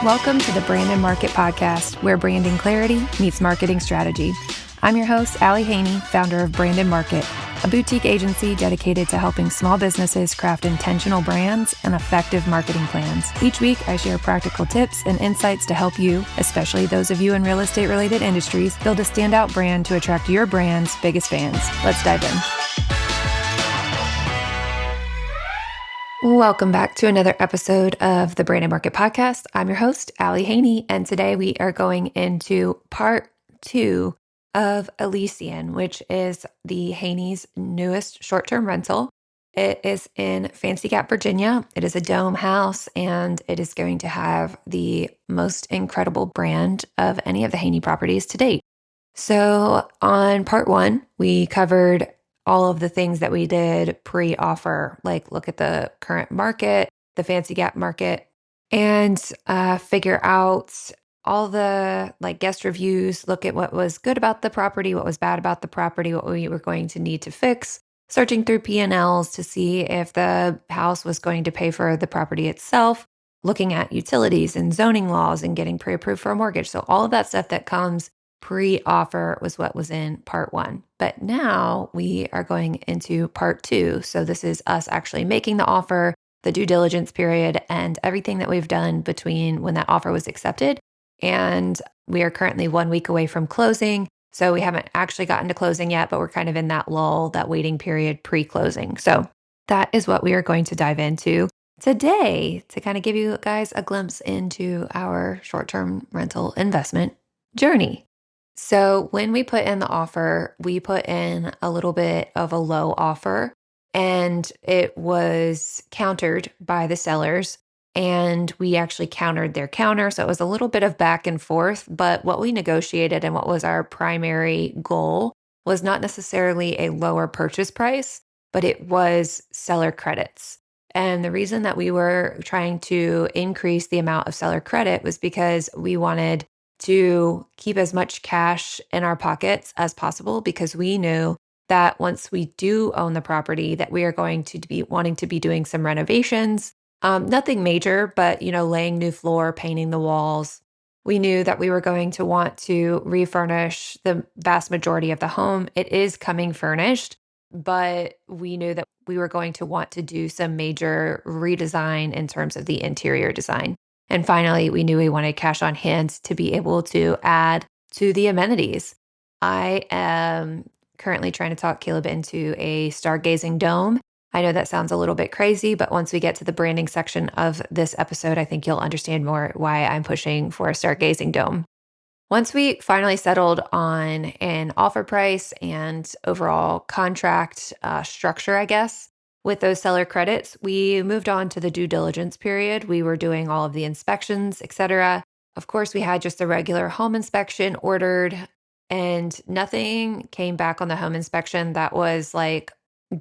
Welcome to the Brand and Market Podcast, where branding clarity meets marketing strategy. I'm your host, Allie Haney, founder of Brand and Market, a boutique agency dedicated to helping small businesses craft intentional brands and effective marketing plans. Each week, I share practical tips and insights to help you, especially those of you in real estate-related industries, build a standout brand to attract your brand's biggest fans. Let's dive in. Welcome back to another episode of the Brand and Market Podcast. I'm your host, Allie Haney, and today we are going into part 2 of Elysian, which is the Haney's newest short-term rental. It is in Fancy Gap, Virginia. It is a dome house, and it is going to have the most incredible brand of any of the Haney properties to date. So on part 1, we covered all of the things that we did pre-offer, like look at the current market, the Fancy Gap market, and figure out all the guest reviews, look at what was good about the property, what was bad about the property, what we were going to need to fix, searching through P&Ls to see if the house was going to pay for the property itself, looking at utilities and zoning laws and getting pre-approved for a mortgage. So all of that stuff that comes pre-offer was what was in part 1. But now we are going into part 2. So this is us actually making the offer, the due diligence period, and everything that we've done between when that offer was accepted. And we are currently 1 week away from closing. So we haven't actually gotten to closing yet, but we're kind of in that lull, that waiting period pre-closing. So that is what we are going to dive into today to kind of give you guys a glimpse into our short-term rental investment journey. So when we put in the offer, we put in a little bit of a low offer, and it was countered by the sellers, and we actually countered their counter. So it was a little bit of back and forth, but what we negotiated and what was our primary goal was not necessarily a lower purchase price, but it was seller credits. And the reason that we were trying to increase the amount of seller credit was because we wanted to keep as much cash in our pockets as possible, because we knew that once we do own the property, that we are going to be wanting to be doing some renovations. Nothing major, but laying new floor, painting the walls. We knew that we were going to want to refurnish the vast majority of the home. It is coming furnished, but we knew that we were going to want to do some major redesign in terms of the interior design. And finally, we knew we wanted cash on hand to be able to add to the amenities. I am currently trying to talk Caleb into a stargazing dome. I know that sounds a little bit crazy, but once we get to the branding section of this episode, I think you'll understand more why I'm pushing for a stargazing dome. Once we finally settled on an offer price and overall contract structure, I guess, with those seller credits, we moved on to the due diligence period. We were doing all of the inspections, etc. Of course, we had just a regular home inspection ordered, and nothing came back on the home inspection that was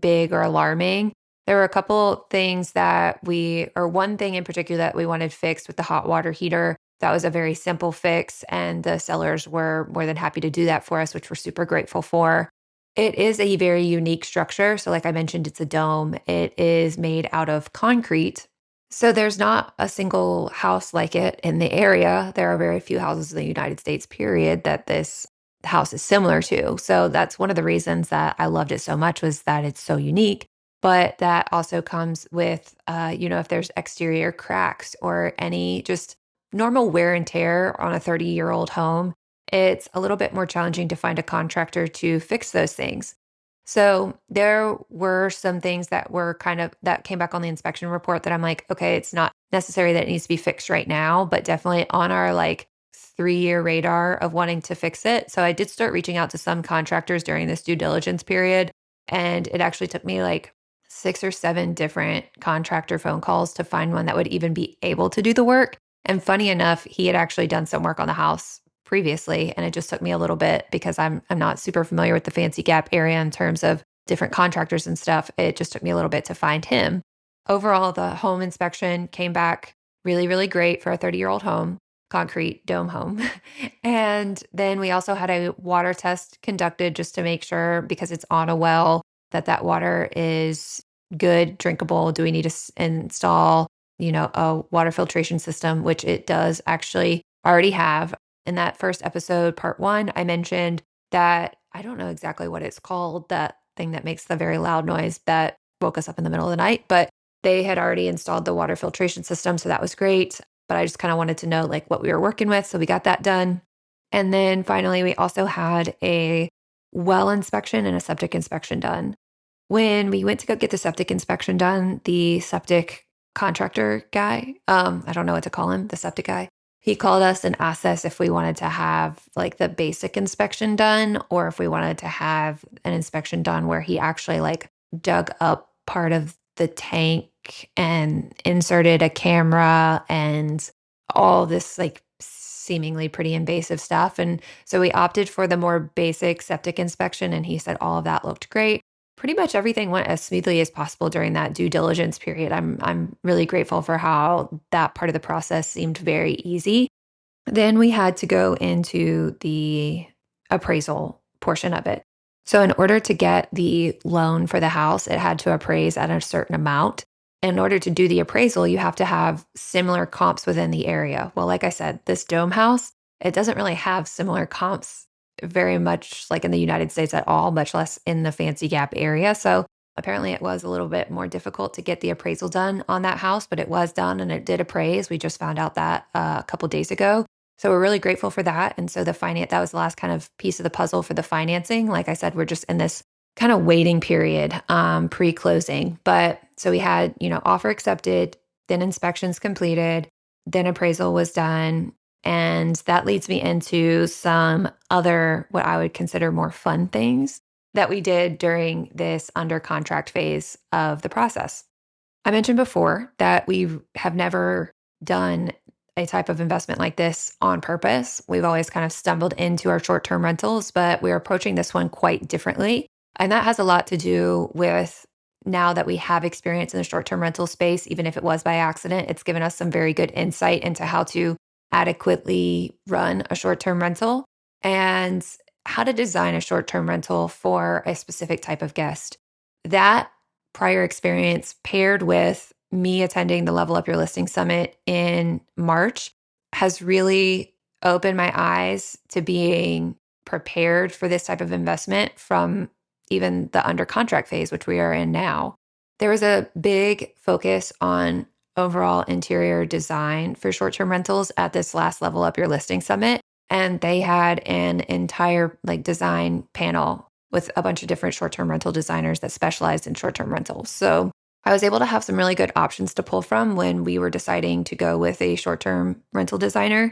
big or alarming. There were a couple things one thing in particular that we wanted fixed with the hot water heater. That was a very simple fix, and the sellers were more than happy to do that for us, which we're super grateful for. It is a very unique structure. So like I mentioned, it's a dome. It is made out of concrete. So there's not a single house like it in the area. There are very few houses in the United States, period, that this house is similar to. So that's one of the reasons that I loved it so much, was that it's so unique. But that also comes with, if there's exterior cracks or any just normal wear and tear on a 30-year-old home, it's a little bit more challenging to find a contractor to fix those things. So there were some things that that came back on the inspection report that I'm like, okay, it's not necessary that it needs to be fixed right now, but definitely on our 3-year radar of wanting to fix it. So I did start reaching out to some contractors during this due diligence period, and it actually took me 6 or 7 different contractor phone calls to find one that would even be able to do the work. And funny enough, he had actually done some work on the house previously, and it just took me a little bit because I'm not super familiar with the Fancy Gap area in terms of different contractors and stuff. It just took me a little bit to find him. Overall, the home inspection came back really, really great for a 30-year-old home, concrete dome home. And then we also had a water test conducted just to make sure, because it's on a well, that water is good, drinkable. Do we need to install a water filtration system, which it does actually already have. In that first episode, part one, I mentioned that I don't know exactly what it's called, that thing that makes the very loud noise that woke us up in the middle of the night, but they had already installed the water filtration system. So that was great. But I just kind of wanted to know like what we were working with. So we got that done. And then finally, we also had a well inspection and a septic inspection done. When we went to go get the septic inspection done, the septic contractor guy, I don't know what to call him, the septic guy, he called us and asked us if we wanted to have like the basic inspection done or if we wanted to have an inspection done where he actually like dug up part of the tank and inserted a camera and all this like seemingly pretty invasive stuff. And so we opted for the more basic septic inspection and he said all of that looked great. Pretty much everything went as smoothly as possible during that due diligence period. I'm really grateful for how that part of the process seemed very easy. Then we had to go into the appraisal portion of it. So in order to get the loan for the house, it had to appraise at a certain amount. In order to do the appraisal, you have to have similar comps within the area. Well, like I said, this dome house, it doesn't really have similar comps very much like in the United States at all, much less in the Fancy Gap area. So apparently it was a little bit more difficult to get the appraisal done on that house, but it was done and it did appraise. We just found out that a couple days ago. So we're really grateful for that. And so that was the last kind of piece of the puzzle for the financing. Like I said, we're just in this kind of waiting period, pre-closing. But so we had, offer accepted, then inspections completed, then appraisal was done. And that leads me into some other, what I would consider more fun things that we did during this under contract phase of the process. I mentioned before that we have never done a type of investment like this on purpose. We've always kind of stumbled into our short term rentals, but we're approaching this one quite differently. And that has a lot to do with now that we have experience in the short term rental space, even if it was by accident, it's given us some very good insight into how to adequately run a short term rental and how to design a short term rental for a specific type of guest. That prior experience paired with me attending the Level Up Your Listing Summit in March has really opened my eyes to being prepared for this type of investment from even the under contract phase, which we are in now. There was a big focus on overall interior design for short term rentals at this last Level Up Your Listing Summit. And they had an entire like design panel with a bunch of different short term rental designers that specialized in short term rentals. So I was able to have some really good options to pull from when we were deciding to go with a short term rental designer.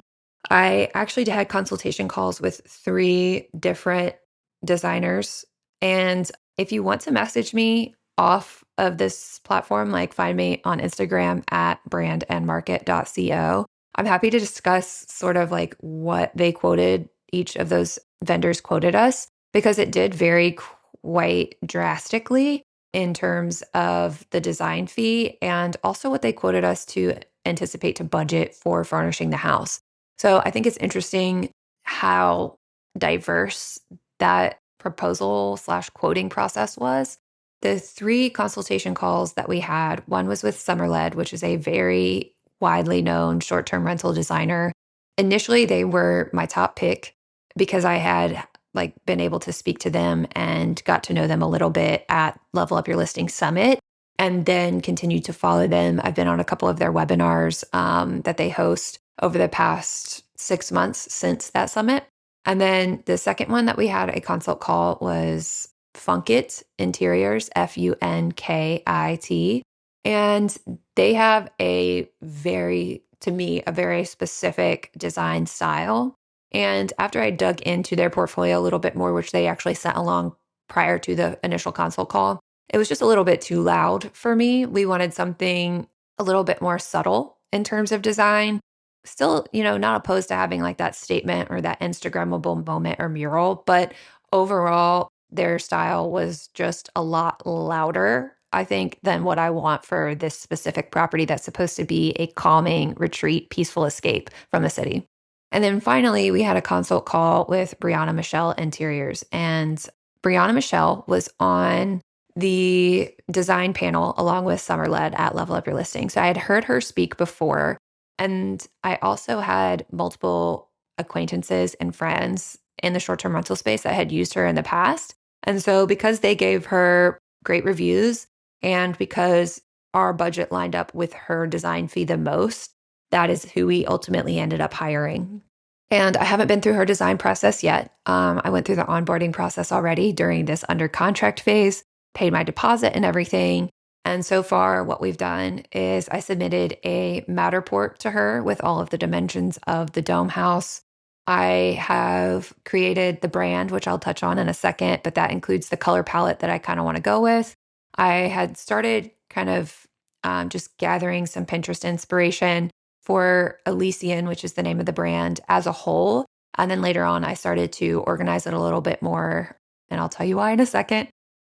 I actually had consultation calls with 3 different designers. And if you want to message me off of this platform, like find me on Instagram at brandandmarket.co. I'm happy to discuss sort of like what they quoted, each of those vendors quoted us, because it did vary quite drastically in terms of the design fee and also what they quoted us to anticipate to budget for furnishing the house. So I think it's interesting how diverse that proposal/quoting process was. The 3 consultation calls that we had, one was with Summerled, which is a very widely known short-term rental designer. Initially, they were my top pick because I had like been able to speak to them and got to know them a little bit at Level Up Your Listing Summit and then continued to follow them. I've been on a couple of their webinars that they host over the past 6 months since that summit. And then the second one that we had a consult call was Funkit Interiors, Funkit. And they have to me, a very specific design style. And after I dug into their portfolio a little bit more, which they actually sent along prior to the initial consult call, it was just a little bit too loud for me. We wanted something a little bit more subtle in terms of design. Still, not opposed to having like that statement or that Instagrammable moment or mural, but overall, their style was just a lot louder, I think, than what I want for this specific property that's supposed to be a calming retreat, peaceful escape from the city. And then finally, we had a consult call with Brianna Michelle Interiors. And Brianna Michelle was on the design panel along with Summer led at Level Up Your Listing. So I had heard her speak before, and I also had multiple acquaintances and friends in the short term rental space that had used her in the past. And so because they gave her great reviews and because our budget lined up with her design fee the most, that is who we ultimately ended up hiring. And I haven't been through her design process yet. I went through the onboarding process already during this under contract phase, paid my deposit and everything. And so far, what we've done is I submitted a Matterport to her with all of the dimensions of the dome house. I have created the brand, which I'll touch on in a second, but that includes the color palette that I kind of want to go with. I had started kind of just gathering some Pinterest inspiration for Elysian, which is the name of the brand as a whole. And then later on, I started to organize it a little bit more. And I'll tell you why in a second.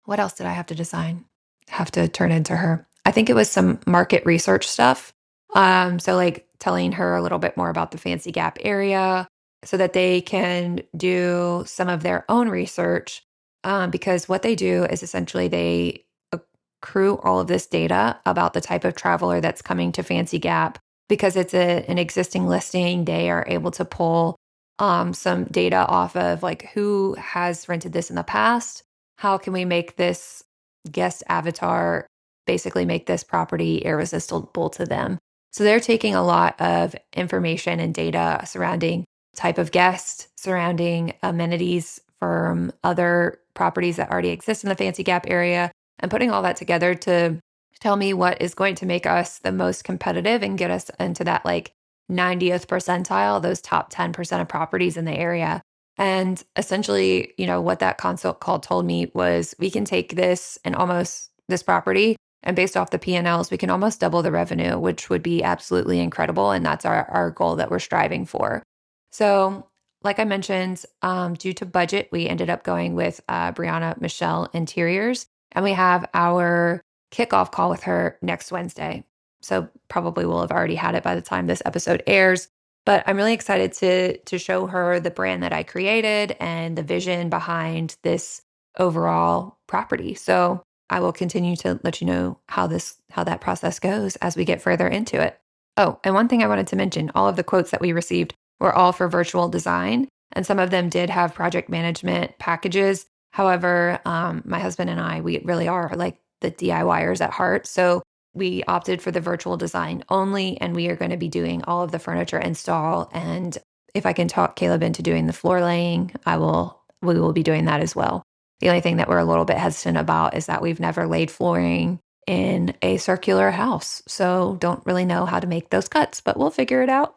What else did I have to design? Have to turn into her. I think it was some market research stuff. So like telling her a little bit more about the Fancy Gap area so that they can do some of their own research. Because what they do is essentially they accrue all of this data about the type of traveler that's coming to Fancy Gap. Because it's an existing listing, they are able to pull some data off of like who has rented this in the past. How can we make this guest avatar basically make this property irresistible to them? So they're taking a lot of information and data surrounding type of guest, surrounding amenities from other properties that already exist in the Fancy Gap area, and putting all that together to tell me what is going to make us the most competitive and get us into that like 90th percentile, those top 10% of properties in the area. And essentially, what that consult call told me was we can take this and almost this property and based off the P&Ls, we can almost double the revenue, which would be absolutely incredible. And that's our goal that we're striving for. So like I mentioned, due to budget, we ended up going with Brianna Michelle Interiors, and we have our kickoff call with her next Wednesday. So probably will have already had it by the time this episode airs. But I'm really excited to show her the brand that I created and the vision behind this overall property. So I will continue to let you know how that process goes as we get further into it. Oh, and one thing I wanted to mention, all of the quotes that we received were all for virtual design, and some of them did have project management packages. However, my husband and I, we really are like the DIYers at heart. So we opted for the virtual design only, and we are going to be doing all of the furniture install. And if I can talk Caleb into doing the floor laying, we will be doing that as well. The only thing that we're a little bit hesitant about is that we've never laid flooring in a circular house. So don't really know how to make those cuts, but we'll figure it out.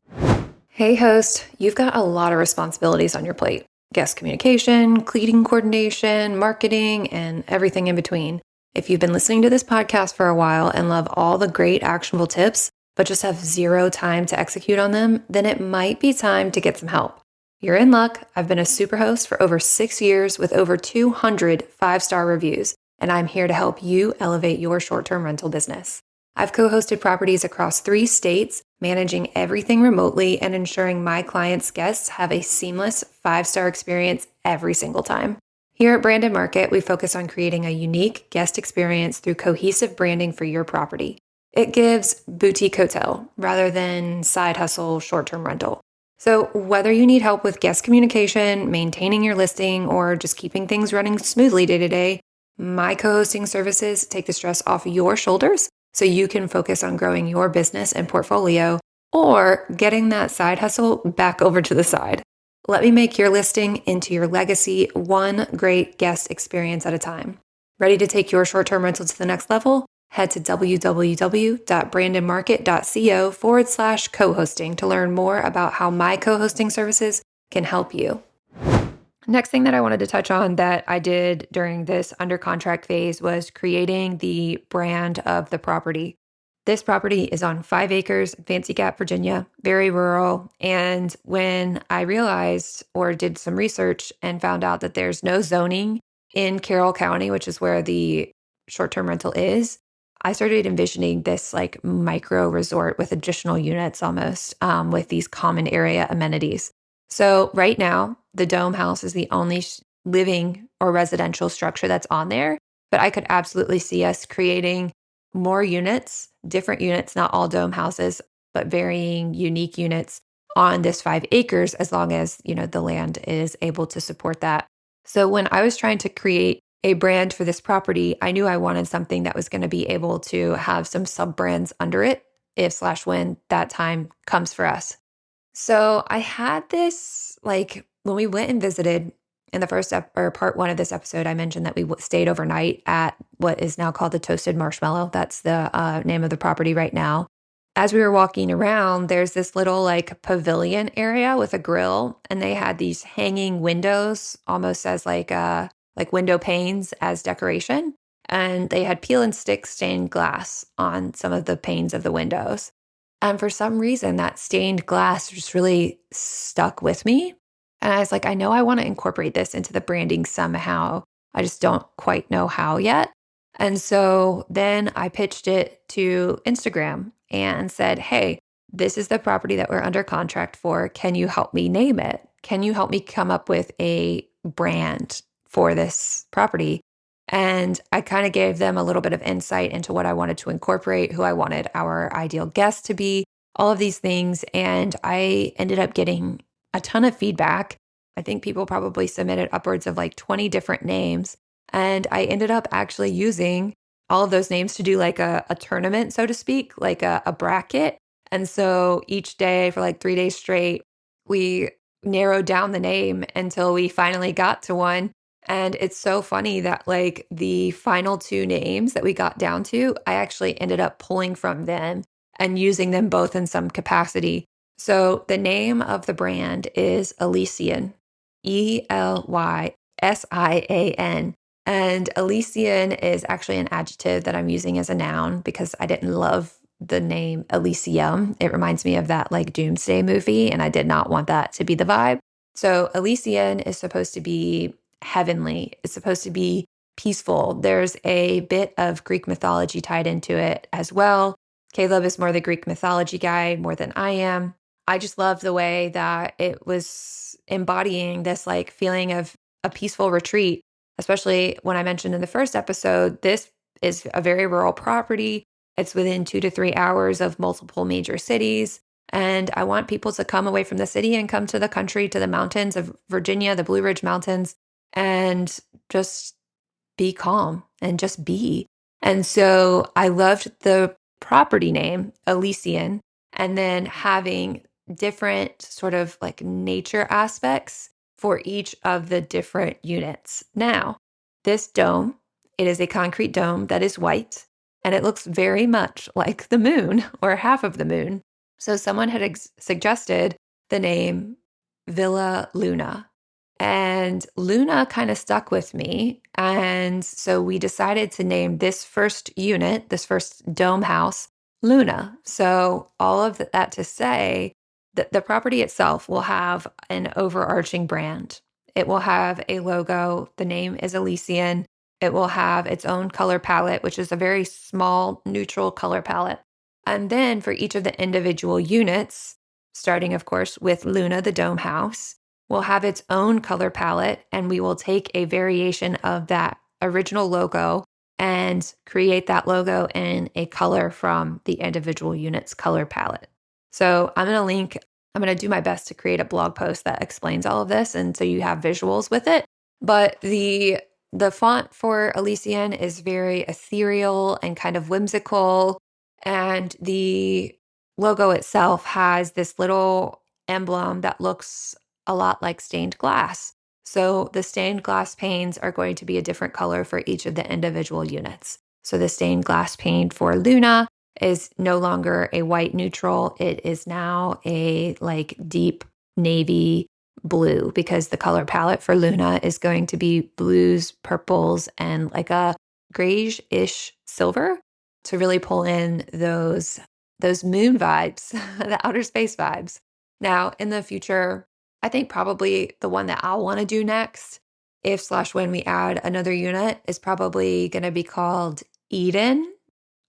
Hey host, you've got a lot of responsibilities on your plate. Guest communication, cleaning coordination, marketing, and everything in between. If you've been listening to this podcast for a while and love all the great actionable tips, but just have zero time to execute on them, then it might be time to get some help. You're in luck. I've been a superhost for over 6 years with over 200 5-star reviews, and I'm here to help you elevate your short-term rental business. I've co-hosted properties across 3 states, managing everything remotely and ensuring my clients' guests have a seamless 5-star experience every single time. Here at Branded Market, we focus on creating a unique guest experience through cohesive branding for your property. It gives boutique hotel rather than side hustle short-term rental. So whether you need help with guest communication, maintaining your listing, or just keeping things running smoothly day to day, my co-hosting services take the stress off your shoulders so you can focus on growing your business and portfolio or getting that side hustle back over to the side. Let me make your listing into your legacy, one great guest experience at a time. Ready to take your short-term rental to the next level? Head to www.brandonmarket.co/co-hosting to learn more about how my co-hosting services can help you. Next thing that I wanted to touch on that I did during this under contract phase was creating the brand of the property. This property is on 5 acres, Fancy Gap, Virginia, very rural. And when I realized or did some research and found out that there's no zoning in Carroll County, which is where the short-term rental is, I started envisioning this like micro resort with additional units almost with these common area amenities. So right now, the dome house is the only living or residential structure that's on there, but I could absolutely see us creating more units, different units, not all dome houses, but varying unique units on this 5 acres as long as, the land is able to support that. So when I was trying to create a brand for this property, I knew I wanted something that was going to be able to have some sub brands under it if slash when that time comes for us. So I had this like when we went and visited in the first or part one of this episode, I mentioned that we stayed overnight at what is now called the Toasted Marshmallow. That's the name of the property right now. As we were walking around, there's this little like pavilion area with a grill, and they had these hanging windows, almost as like window panes as decoration. And they had peel and stick stained glass on some of the panes of the windows. And for some reason, that stained glass just really stuck with me. And I was like, I know I want to incorporate this into the branding somehow. I just don't quite know how yet. And so then I pitched it to Instagram and said, hey, this is the property that we're under contract for. Can you help me name it? Can you help me come up with a brand for this property? And I kind of gave them a little bit of insight into what I wanted to incorporate, who I wanted our ideal guest to be, all of these things. And I ended up getting a ton of feedback. I think people probably submitted upwards of like 20 different names. And I ended up actually using all of those names to do like a tournament, so to speak, like a bracket. And so each day for like 3 days straight, we narrowed down the name until we finally got to one. And it's so funny that like the final 2 names that we got down to, I actually ended up pulling from them and using them both in some capacity. So the name of the brand is Elysian, Elysian. And Elysian is actually an adjective that I'm using as a noun because I didn't love the name Elysium. It reminds me of that like doomsday movie, and I did not want that to be the vibe. So Elysian is supposed to be heavenly. It's supposed to be peaceful. There's a bit of Greek mythology tied into it as well. Caleb is more the Greek mythology guy more than I am. I just love the way that it was embodying this like feeling of a peaceful retreat, especially when I mentioned in the first episode, this is a very rural property. It's within 2 to 3 hours of multiple major cities. And I want people to come away from the city and come to the country, to the mountains of Virginia, the Blue Ridge Mountains, and just be calm and just be. And so I loved the property name, Elysian, and then having different sort of like nature aspects for each of the different units. Now, this dome, it is a concrete dome that is white, and it looks very much like the moon or half of the moon. So someone had suggested the name Villa Luna. And Luna kind of stuck with me. And so we decided to name this first unit, this first dome house, Luna. So all of that to say that the property itself will have an overarching brand. It will have a logo. The name is Elysian. It will have its own color palette, which is a very small, neutral color palette. And then for each of the individual units, starting, of course, with Luna, the dome house, will have its own color palette, and we will take a variation of that original logo and create that logo in a color from the individual unit's color palette. So I'm going to do my best to create a blog post that explains all of this. And so you have visuals with it. But the font for Elysian is very ethereal and kind of whimsical. And the logo itself has this little emblem that looks a lot like stained glass. So the stained glass panes are going to be a different color for each of the individual units. So the stained glass pane for Luna is no longer a white neutral. It is now a like deep navy blue because the color palette for Luna is going to be blues, purples, and like a grayish-ish silver to really pull in those moon vibes, the outer space vibes. Now, in the future, I think probably the one that I'll want to do next, if slash when we add another unit, is probably going to be called Eden.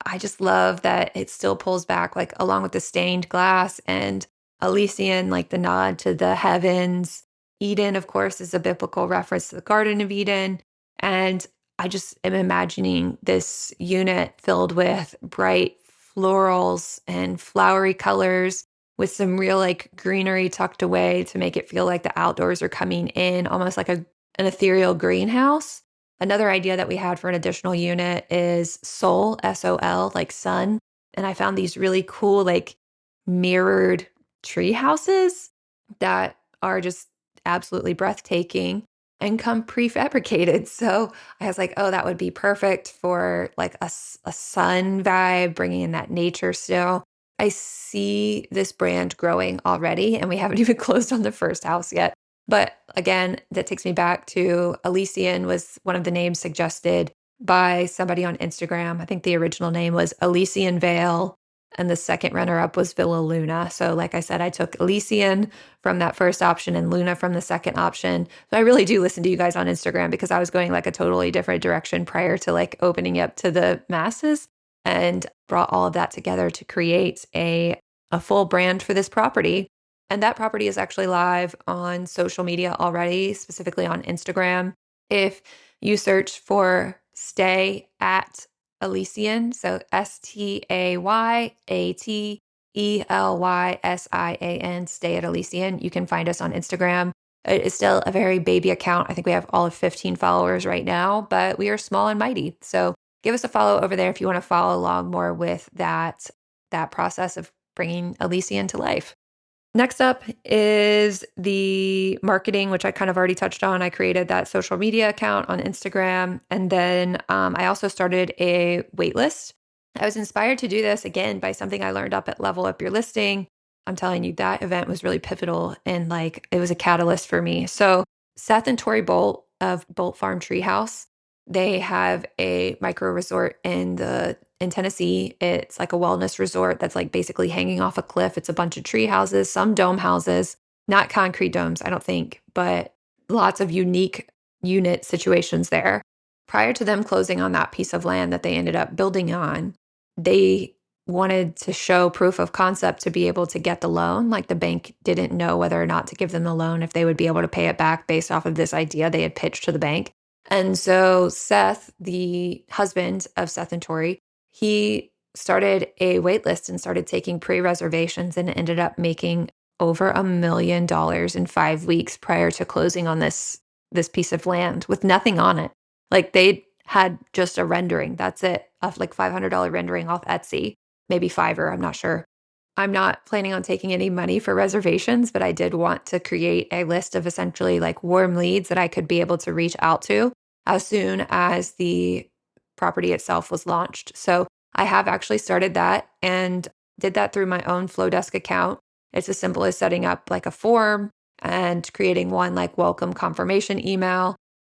I just love that it still pulls back, like along with the stained glass and Elysian, like the nod to the heavens. Eden, of course, is a biblical reference to the Garden of Eden. And I just am imagining this unit filled with bright florals and flowery colors with some real like greenery tucked away to make it feel like the outdoors are coming in, almost like an ethereal greenhouse. Another idea that we had for an additional unit is Sol, SOL, like sun. And I found these really cool, like mirrored tree houses that are just absolutely breathtaking and come prefabricated. So I was like, oh, that would be perfect for like a sun vibe, bringing in that nature still. I see this brand growing already, and we haven't even closed on the first house yet. But again, that takes me back to Elysian was one of the names suggested by somebody on Instagram. I think the original name was Elysian Vale, and the second runner up was Villa Luna. So, like I said, I took Elysian from that first option and Luna from the second option. So I really do listen to you guys on Instagram because I was going like a totally different direction prior to like opening up to the masses, and brought all of that together to create a full brand for this property. And that property is actually live on social media already, specifically on Instagram. If you search for Stay at Elysian, so STAYATELYSIAN, Stay at Elysian, you can find us on Instagram. It is still a very baby account. I think we have all of 15 followers right now, but we are small and mighty. So give us a follow over there if you want to follow along more with that process of bringing Elysian to life. Next up is the marketing, which I kind of already touched on. I created that social media account on Instagram. And then I also started a waitlist. I was inspired to do this again by something I learned up at Level Up Your Listing. I'm telling you, that event was really pivotal and like it was a catalyst for me. So, Seth and Tori Bolt of Bolt Farm Treehouse, they have a micro resort in Tennessee. It's like a wellness resort that's like basically hanging off a cliff. It's a bunch of tree houses, some dome houses, not concrete domes, I don't think, but lots of unique unit situations there. Prior to them closing on that piece of land that they ended up building on, they wanted to show proof of concept to be able to get the loan. Like the bank didn't know whether or not to give them the loan, if they would be able to pay it back based off of this idea they had pitched to the bank. And so Seth, the husband of Seth and Tori, he started a wait list and started taking pre-reservations and ended up making over $1 million in 5 weeks prior to closing on this piece of land with nothing on it. Like they had just a rendering. That's it. Of like $500 rendering off Etsy, maybe Fiverr, I'm not sure. I'm not planning on taking any money for reservations, but I did want to create a list of essentially like warm leads that I could be able to reach out to as soon as the property itself was launched. So I have actually started that and did that through my own Flowdesk account. It's as simple as setting up like a form and creating one like welcome confirmation email.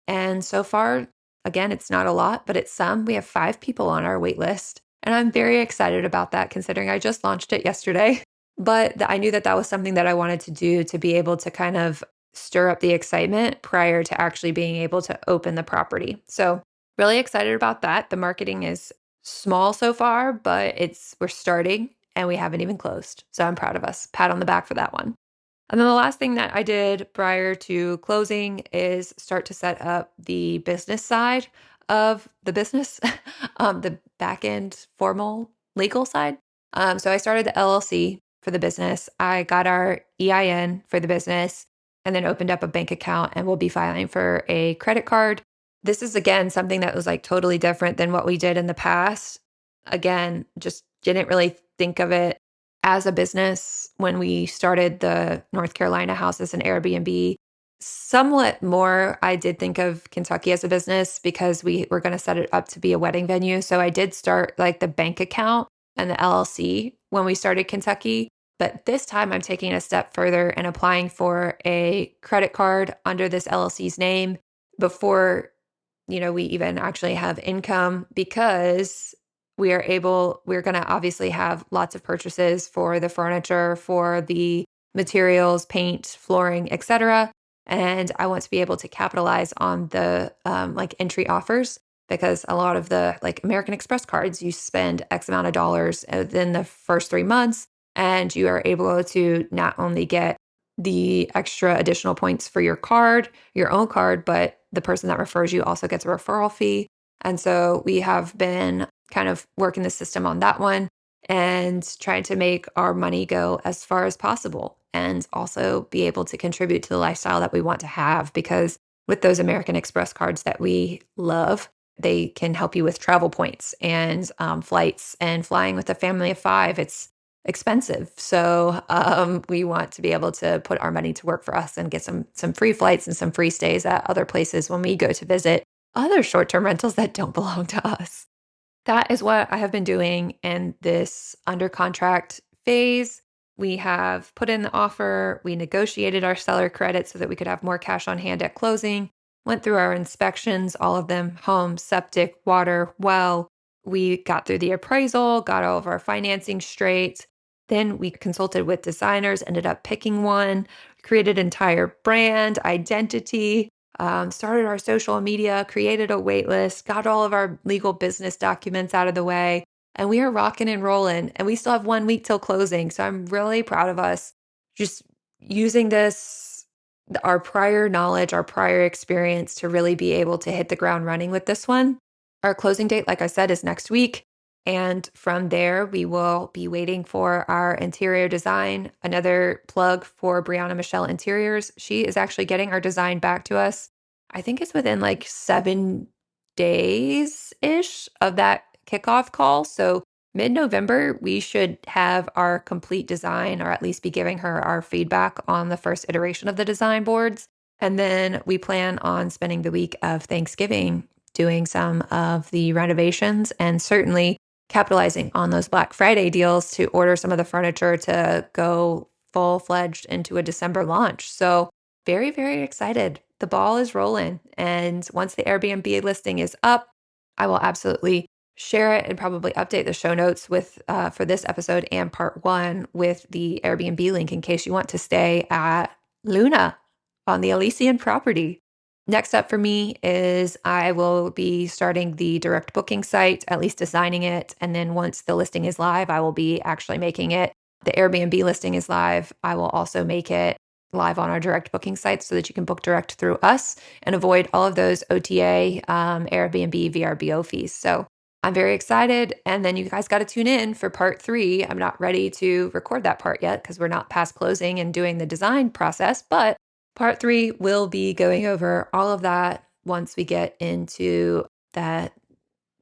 And so far, again, it's not a lot, but it's some. We have 5 people on our wait list. And I'm very excited about that considering I just launched it yesterday. But I knew that that was something that I wanted to do to be able to kind of stir up the excitement prior to actually being able to open the property. So, really excited about that. The marketing is small so far, but we're starting and we haven't even closed. So, I'm proud of us. Pat on the back for that one. And then the last thing that I did prior to closing is start to set up the business side of the business, the back end formal legal side. So I started the LLC for the business. I got our EIN for the business and then opened up a bank account and we'll be filing for a credit card. This is again something that was like totally different than what we did in the past. Again, just didn't really think of it as a business when we started the North Carolina house as an Airbnb. Somewhat more, I did think of Kentucky as a business because we were going to set it up to be a wedding venue. So I did start like the bank account and the LLC when we started Kentucky. But this time I'm taking a step further and applying for a credit card under this LLC's name before, we even actually have income because we're going to obviously have lots of purchases for the furniture, for the materials, paint, flooring, etc. And I want to be able to capitalize on the like entry offers because a lot of the like American Express cards, you spend X amount of dollars within the first 3 months and you are able to not only get the extra additional points for your own card, but the person that refers you also gets a referral fee. And so we have been kind of working the system on that one and trying to make our money go as far as possible and also be able to contribute to the lifestyle that we want to have. Because with those American Express cards that we love, they can help you with travel points and flights, and flying with a family of 5. It's expensive. So we want to be able to put our money to work for us and get some free flights and some free stays at other places when we go to visit other short-term rentals that don't belong to us. That is what I have been doing in this under contract phase. We have put in the offer. We negotiated our seller credit so that we could have more cash on hand at closing. Went through our inspections, all of them: home, septic, water, well. We got through the appraisal, got all of our financing straight. Then we consulted with designers, ended up picking one, created entire brand identity, started our social media, created a waitlist, got all of our legal business documents out of the way, and we are rocking and rolling. And we still have 1 week till closing. So I'm really proud of us just using our prior knowledge, our prior experience to really be able to hit the ground running with this one. Our closing date, like I said, is next week. And from there, we will be waiting for our interior design. Another plug for Brianna Michelle Interiors. She is actually getting our design back to us. I think it's within like 7 days-ish of that kickoff call. So mid-November, we should have our complete design, or at least be giving her our feedback on the first iteration of the design boards. And then we plan on spending the week of Thanksgiving doing some of the renovations, and certainly capitalizing on those Black Friday deals to order some of the furniture to go full-fledged into a December launch. So very, very excited. The ball is rolling. And once the Airbnb listing is up, I will absolutely share it and probably update the show notes with for this episode and part 1 with the Airbnb link in case you want to stay at Luna on the Elysian property. Next up for me is I will be starting the direct booking site, at least designing it. And then once the listing is live, I will be actually making it. The Airbnb listing is live. I will also make it live on our direct booking site so that you can book direct through us and avoid all of those OTA, Airbnb, VRBO fees. So I'm very excited. And then you guys got to tune in for part 3. I'm not ready to record that part yet because we're not past closing and doing the design process, but part 3 will be going over all of that once we get into that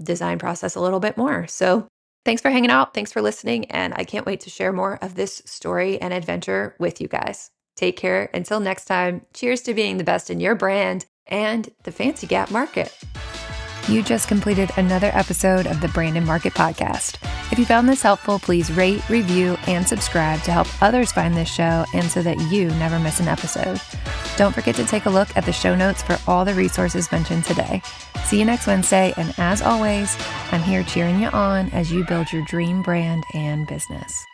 design process a little bit more. So thanks for hanging out. Thanks for listening. And I can't wait to share more of this story and adventure with you guys. Take care. Until next time, cheers to being the best in your brand and the Fancy Gap market. You just completed another episode of the Brandon Market Podcast. If you found this helpful, please rate, review, and subscribe to help others find this show and so that you never miss an episode. Don't forget to take a look at the show notes for all the resources mentioned today. See you next Wednesday, and as always, I'm here cheering you on as you build your dream brand and business.